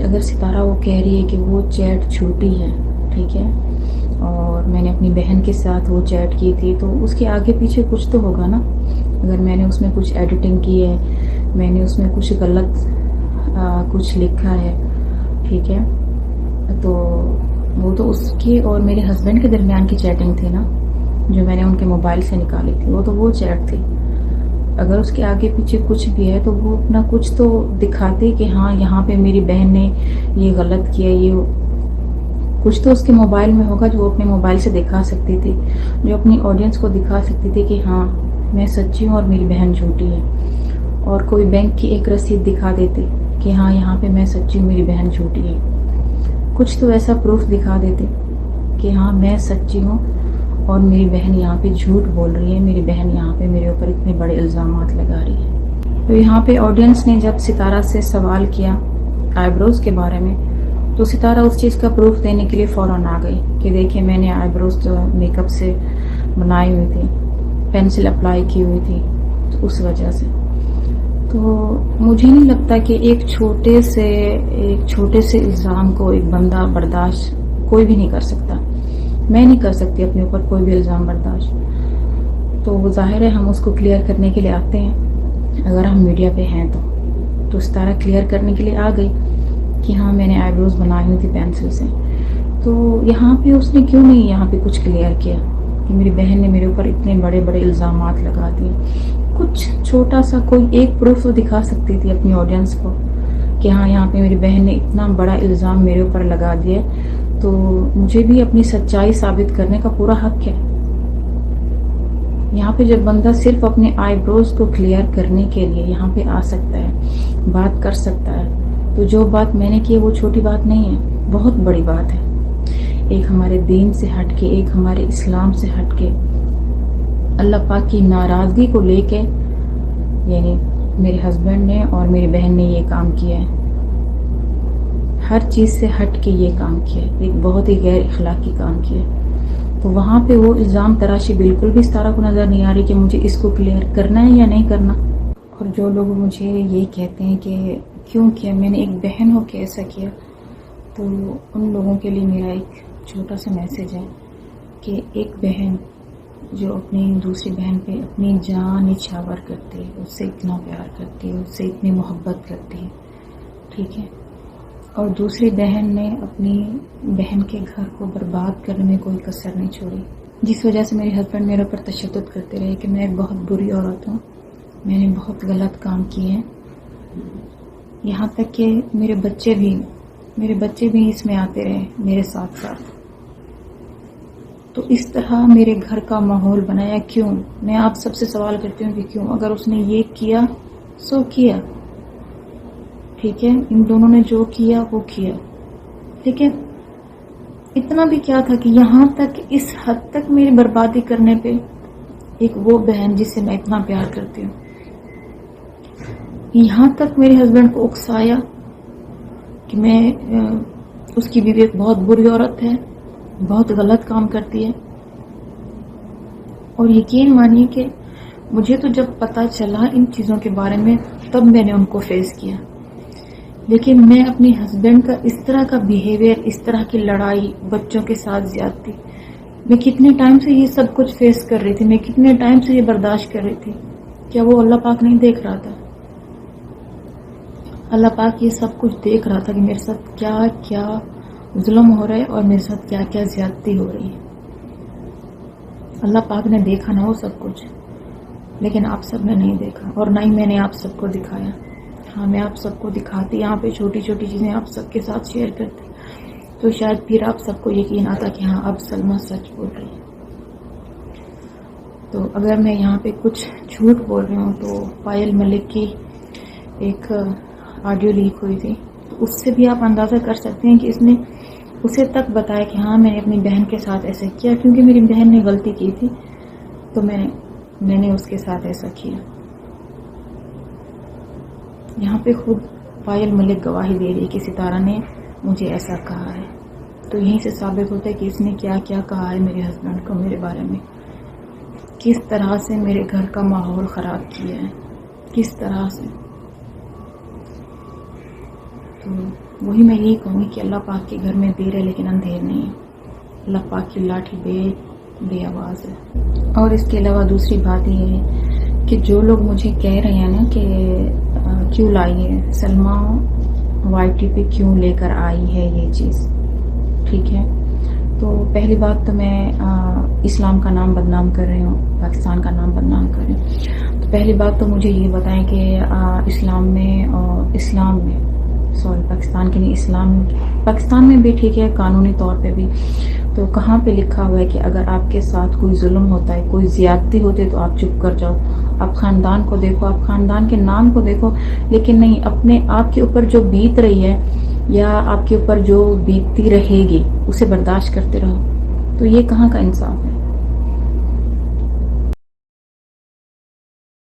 اگر ستارہ وہ کہہ رہی ہے کہ وہ چیٹ جھوٹی ہے، ٹھیک ہے، اور میں نے اپنی بہن کے ساتھ وہ چیٹ کی تھی، تو اس کے آگے پیچھے کچھ تو ہوگا نا۔ اگر میں نے اس میں کچھ ایڈیٹنگ کی ہے، میں نے اس میں کچھ غلط کچھ لکھا ہے، ٹھیک ہے، تو وہ تو اس کے اور میرے ہسبینڈ کے درمیان کی چیٹنگ تھی نا، جو میں نے ان کے موبائل سے نکالی تھی، وہ چیٹ تھی۔ اگر اس کے آگے پیچھے کچھ بھی ہے تو وہ اپنا کچھ تو دکھاتے کہ ہاں یہاں پہ میری بہن نے یہ غلط کیا، یہ کچھ تو اس کے موبائل میں ہوگا جو وہ اپنے موبائل سے دکھا سکتی تھی، جو اپنی آڈینس کو دکھا سکتی تھی کہ ہاں میں سچی ہوں اور میری بہن جھوٹی ہے، اور کوئی بینک کی ایک رسید دکھا دیتے کہ ہاں یہاں پہ میں سچی ہوں، میری بہن جھوٹی ہے، کچھ تو ایسا پروف دکھا دیتے کہ ہاں میں سچی ہوں اور میری بہن یہاں پہ جھوٹ بول رہی ہے، میری بہن یہاں پہ میرے اوپر اتنے بڑے الزامات لگا رہی ہے۔ تو یہاں پہ آڈینس نے جب ستارہ سے سوال کیا آئی بروز کے بارے میں، تو ستارہ اس چیز کا پروف دینے کے لیے فوراً آ گئی کہ دیکھیں میں نے آئی بروز تو میک اپ سے بنائی ہوئی تھی، پینسل اپلائی کی ہوئی تھی، تو اس وجہ سے۔ تو مجھے نہیں لگتا کہ ایک چھوٹے سے الزام کو ایک بندہ برداشت کوئی بھی نہیں کر سکتا۔ میں نہیں کر سکتی اپنے اوپر کوئی بھی الزام برداشت۔ تو وہ ظاہر ہے ہم اس کو کلیئر کرنے کے لیے آتے ہیں، اگر ہم میڈیا پہ ہیں تو ستارہ کلیئر کرنے کے لیے آ گئی کہ ہاں میں نے آئی بروز بنائی ہوئی تھی پینسل سے۔ تو یہاں پہ اس نے کیوں نہیں یہاں پہ کچھ کلیئر کیا کہ میری بہن نے میرے اوپر اتنے بڑے بڑے الزامات لگا دیے؟ کچھ چھوٹا سا کوئی ایک پروف تو دکھا سکتی تھی اپنی آڈینس کو کہ ہاں یہاں پہ میری بہن نے اتنا بڑا الزام میرے اوپر لگا دیا، تو مجھے بھی اپنی سچائی ثابت کرنے کا پورا حق ہے۔ یہاں پہ جب بندہ صرف اپنے آئی بروز کو کلیئر کرنے کے لیے یہاں پہ آ سکتا ہے، بات کر سکتا ہے، تو جو بات میں نے کی ہے وہ چھوٹی بات نہیں ہے، بہت بڑی بات ہے۔ ایک ہمارے دین سے ہٹ کے، ایک ہمارے اسلام سے ہٹ کے، اللہ پاک کی ناراضگی کو لے کے، یعنی میرے ہسبینڈ نے اور میری بہن نے یہ کام کیا ہے، ہر چیز سے ہٹ کے یہ کام کیا ہے، ایک بہت ہی غیر اخلاقی کام کیا ہے۔ تو وہاں پہ وہ الزام تراشی بالکل بھی ستارہ کو نظر نہیں آ رہی کہ مجھے اس کو کلیئر کرنا ہے یا نہیں کرنا۔ اور جو لوگ مجھے یہ کہتے ہیں کہ کیوں کیا، میں نے ایک بہن ہو کے ایسا کیا، تو ان لوگوں کے لیے میرا ایک چھوٹا سا میسج ہے کہ ایک بہن جو اپنی دوسری بہن پہ اپنی جان نچھاور کرتی ہے، اس سے اتنا پیار کرتی ہے، اس سے اتنی محبت کرتی ہے، ٹھیک ہے، اور دوسری بہن نے اپنی بہن کے گھر کو برباد کرنے میں کوئی کسر نہیں چھوڑی، جس وجہ سے میرے ہسبینڈ میرے اوپر تشدد کرتے رہے کہ میں ایک بہت بری عورت ہوں، میں نے بہت غلط کام کیے ہیں، یہاں تک کہ میرے بچے بھی اس میں آتے رہے میرے ساتھ ساتھ۔ تو اس طرح میرے گھر کا ماحول بنایا کیوں؟ میں آپ سب سے سوال کرتی ہوں کہ کیوں؟ اگر اس نے یہ کیا سو کیا، ٹھیک ہے، ان دونوں نے جو کیا وہ کیا، ٹھیک ہے، اتنا بھی کیا تھا کہ یہاں تک اس حد تک میری بربادی کرنے پہ ایک وہ بہن جس سے میں اتنا پیار کرتی ہوں، یہاں تک میرے ہسبینڈ کو اکسایا کہ میں اس کی بیوی ایک بہت بری عورت ہے، بہت غلط کام کرتی ہے۔ اور یقین مانیے کہ مجھے تو جب پتہ چلا ان چیزوں کے بارے میں تب میں نے ان کو فیس کیا، لیکن میں اپنے ہسبینڈ کا اس طرح کا بیہیویئر، اس طرح کی لڑائی، بچوں کے ساتھ زیادتی، میں کتنے ٹائم سے یہ سب کچھ فیس کر رہی تھی، میں کتنے ٹائم سے یہ برداشت کر رہی تھی، کیا وہ اللہ پاک نہیں دیکھ رہا تھا؟ اللہ پاک یہ سب کچھ دیکھ رہا تھا کہ میرے ساتھ کیا کیا ظلم ہو رہا ہے اور میرے ساتھ کیا کیا زیادتی ہو رہی ہے۔ اللہ پاک نے دیکھا نا وہ سب کچھ، لیکن آپ سب نے نہیں دیکھا، اور نہ ہی میں نے آپ سب کو دکھایا۔ ہاں میں آپ سب کو دکھاتی، یہاں پہ چھوٹی چھوٹی چیزیں آپ سب کے ساتھ شیئر کرتی، تو شاید پھر آپ سب کو یقین آتا کہ ہاں اب سلمیٰ سچ بول رہی ہے۔ تو اگر میں یہاں پہ کچھ جھوٹ بول رہی ہوں تو پائل ملک کی ایک آڈیو لیک ہوئی تھی، تو اس سے بھی آپ اندازہ کر سکتے ہیں کہ اس نے اسے تک بتایا کہ ہاں میں نے اپنی بہن کے ساتھ ایسا کیا، کیونکہ میری بہن نے غلطی کی تھی تو میں نے اس کے ساتھ ایسا کیا۔ یہاں پہ خود پائل ملک گواہی دے رہی ہے کہ ستارہ نے مجھے ایسا کہا ہے، تو یہیں سے ثابت ہوتا ہے کہ اس نے کیا کیا کہا ہے میرے ہسبینڈ کو میرے بارے میں، کس طرح سے میرے گھر کا ماحول خراب کیا ہے، کس طرح سے۔ تو وہی میں یہی کہوں گی کہ اللہ پاک کے گھر میں دیر ہے لیکن اندھیر نہیں ہے. اللہ پاک کی لاٹھی بے آواز ہے. اور اس کے علاوہ دوسری بات یہ ہے کہ جو لوگ مجھے کہہ رہے ہیں نا کہ کیوں لائی ہے سلمیٰ YT پہ کیوں لے کر آئی ہے یہ چیز، ٹھیک ہے. تو پہلی بات تو میں اسلام کا نام بدنام کر رہی ہوں، پاکستان کا نام بدنام کر رہی ہوں. تو پہلی بات تو مجھے یہ بتائیں کہ اسلام میں پاکستان کے نہیں، پاکستان میں بھی ٹھیک ہے قانونی طور پہ بھی، تو کہاں پہ لکھا ہوا ہے کہ اگر آپ کے ساتھ کوئی ظلم ہوتا ہے، کوئی زیادتی ہوتی ہے تو آپ چپ کر جاؤ، آپ خاندان کو دیکھو، آپ خاندان کے نام کو دیکھو، لیکن نہیں اپنے آپ کے اوپر جو بیت رہی ہے یا آپ کے اوپر جو بیتتی رہے گی اسے برداشت کرتے رہو. تو یہ کہاں کا انصاف ہے؟